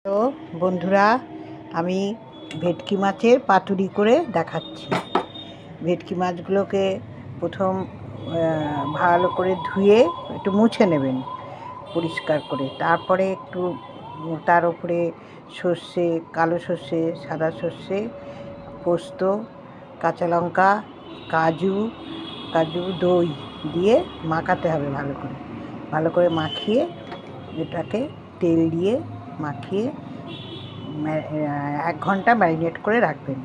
তো বন্ধুরা, আমি ভেটকি মাছের পাতুরি করে দেখাচ্ছি। ভেটকি মাছগুলোকে প্রথম ভালো করে ধুয়ে একটু মুছে নেবেন পরিষ্কার করে। তারপরে একটু তার উপরে সর্ষে, কালো সর্ষে, সাদা সর্ষে, পোস্ত, কাঁচা লঙ্কা, কাজু, দই দিয়ে মাখাতে হবে ভালো করে মাখিয়ে এটাকে তেল দিয়ে মাখিয়ে 1 ঘন্টা ম্যারিনেট করে রাখবেন।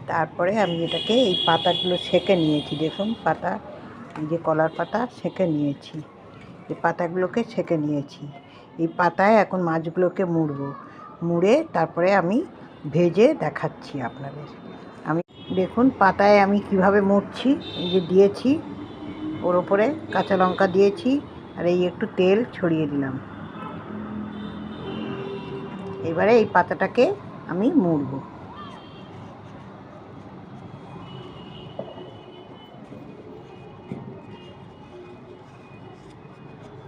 তারপরে আমি এটাকে এই পাতাগুলো ছেঁকে নিয়েছি। দেখুন পাতা, এই যে কলার পাতা ছেঁকে নিয়েছি। এই পাতাগুলোকে ছেঁকে নিয়েছি। এই পাতায় এখন মাছগুলোকে মুড়ে তারপরে আমি ভেজে দেখাচ্ছি আপনাদের। আমি দেখুন পাতায় আমি কিভাবে মুড়ছি। এই যে দিয়েছি, ওর ওপরে কাঁচা লঙ্কা দিয়েছি, আর এই একটু তেল ছড়িয়ে দিলাম। এবারে এই পাতাটাকে আমি মুড়ব।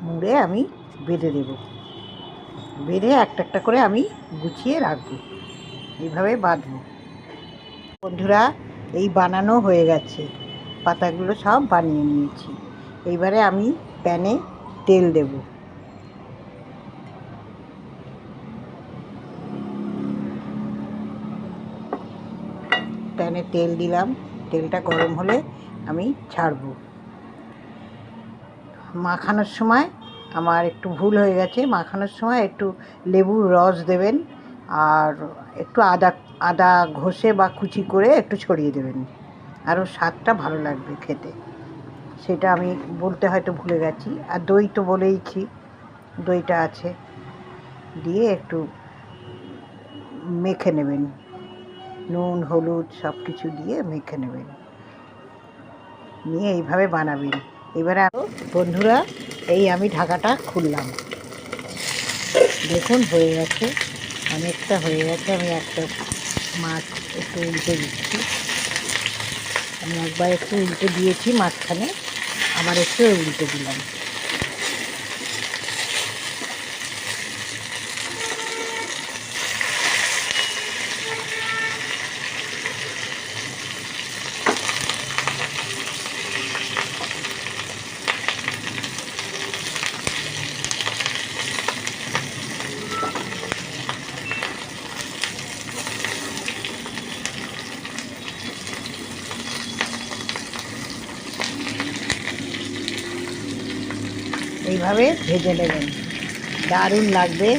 মুড়ে আমি বেঁধে দেব। বেঁধে একটা করে আমি গুছিয়ে রাখবো, এইভাবে বাঁধবো। বন্ধুরা, এই বানানো হয়ে গেছে, পাতাগুলো সব বানিয়ে নিয়েছি। এইবারে আমি প্যানে তেল দেব। প্যানে তেল দিলাম, তেলটা গরম হলে আমি ছাড়বো। মাখানোর সময় আমার একটু ভুল হয়ে গেছে, মাখানোর সময় একটু লেবুর রস দেবেন, আর একটু আদা ঘষে বা কুচি করে একটু ছড়িয়ে দেবেন, আরও স্বাদটা ভালো লাগবে খেতে। সেটা আমি বলতে হয়তো ভুলে গেছি। আর দই তো বলেইছি, দইটা আছে, দিয়ে একটু মেখে নেবেন, নুন হলুদ সব কিছু দিয়ে মেখে নেবেন, নিয়ে এইভাবে বানাবেন। এবারে বন্ধুরা, এই আমি ঢাকাটা খুললাম, দেখুন হয়ে গেছে, অনেকটা হয়ে গেছে। আমি একটা মাছ একটু উল্টে দিচ্ছি। আমি একবার একটু উল্টে দিয়েছি মাঝখানে, আবার একটু উল্টে দিলাম। এইভাবে ভেজে নেবেন, দারুণ লাগবে।